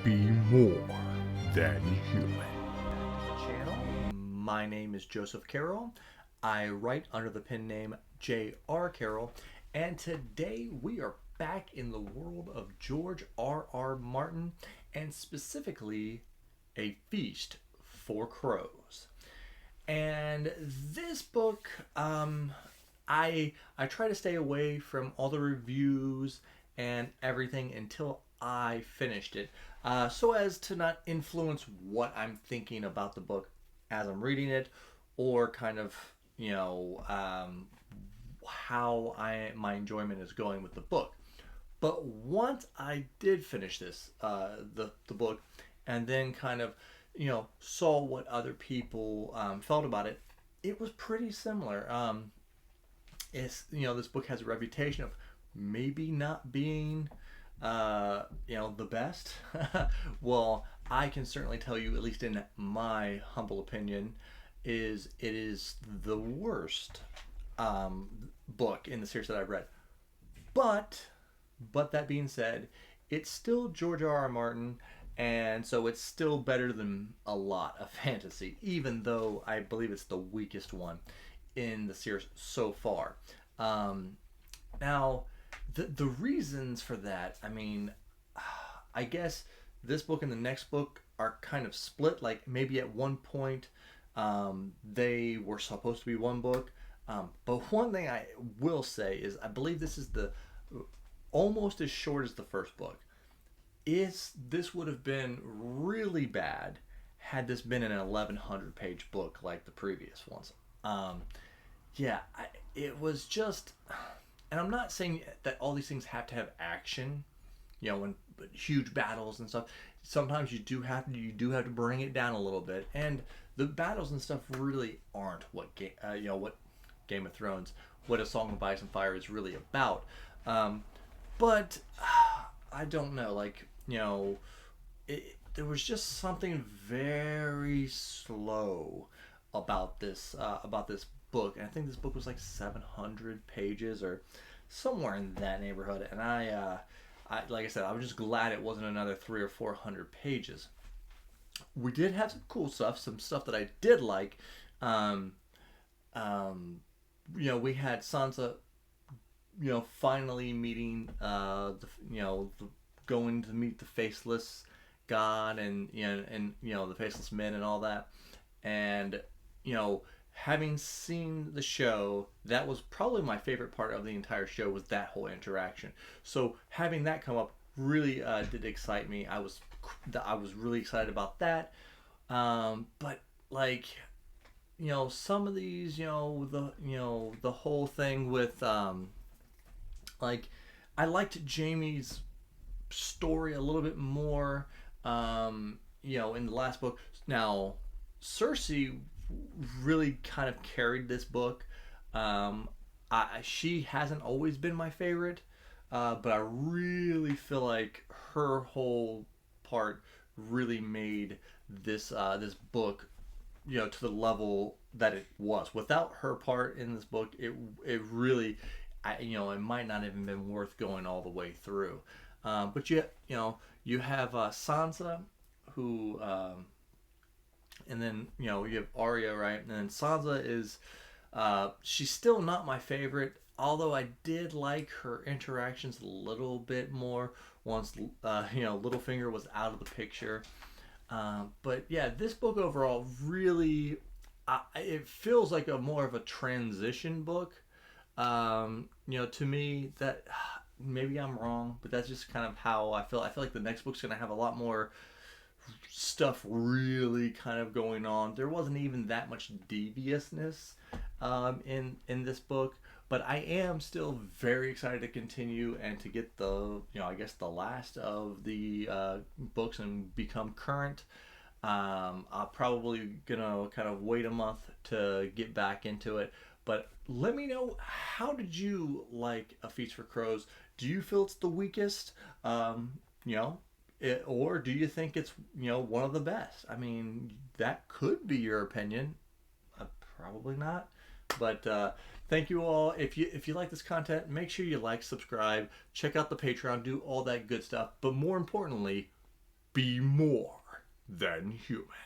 be more than human. Channel. My name is Joseph Carroll. I write under the pen name J.R. Carroll, and today we are back in the world of George R.R. Martin, and specifically A Feast for Crows. And this book, I try to stay away from all the reviews and everything until I finished it, so as to not influence what I'm thinking about the book as I'm reading it, or kind of how my enjoyment is going with the book. But once I did finish this the book, and then kind of saw what other people felt about it, it was pretty similar. It's this book has a reputation of maybe not being the best. Well, I can certainly tell you, at least in my humble opinion, it is the worst book in the series that I've read. But that being said, it's still George R.R. Martin, and so it's still better than a lot of fantasy, even though I believe it's the weakest one in the series so far. Now, the reasons for that, I mean, I guess this book and the next book are kind of split. Like maybe at one point they were supposed to be one book. But one thing I will say is I believe this is the almost as short as the first book. This would have been really bad had this been an 1,100 page book like the previous ones. It was just, and I'm not saying that all these things have to have action, when huge battles and stuff. Sometimes you do have to bring it down a little bit, and the battles and stuff really aren't what Game of Thrones, what A Song of Ice and Fire is really about. But I don't know, there was just something very slow about this book. And I think this book was like 700 pages or somewhere in that neighborhood. And I like I said, I was just glad it wasn't another 300 or 400 pages. We did have some cool stuff, some stuff that I did like. We had Sansa, finally meeting going to meet the faceless god, and the faceless men and all that. And having seen the show, that was probably my favorite part of the entire show, was that whole interaction. So having that come up really did excite me. I was really excited about that. But some of these, the whole thing with I liked Jaime's story a little bit more in the last book. Now Cersei really kind of carried this book. She hasn't always been my favorite, but I really feel like her whole part really made this book to the level that it was. Without her part in this book, it really it might not even been worth going all the way through. But you have Sansa, who and then you have Arya, right? And then Sansa is she's still not my favorite, although I did like her interactions a little bit more once Littlefinger was out of the picture. But yeah, this book overall really it feels like a more of a transition book. To me, that maybe I'm wrong, but that's just kind of how I feel. I feel like the next book's gonna have a lot more stuff really kind of going on. There wasn't even that much deviousness in this book, but I am still very excited to continue and to get the I guess the last of the books and become current. I'm probably gonna kind of wait a month to get back into it. But let me know, how did you like A Feast for Crows? Do you feel it's the weakest? Or do you think it's one of the best? I mean, that could be your opinion. Probably not. But thank you all. If you like this content, make sure you like, subscribe, check out the Patreon, do all that good stuff. But more importantly, be more than human.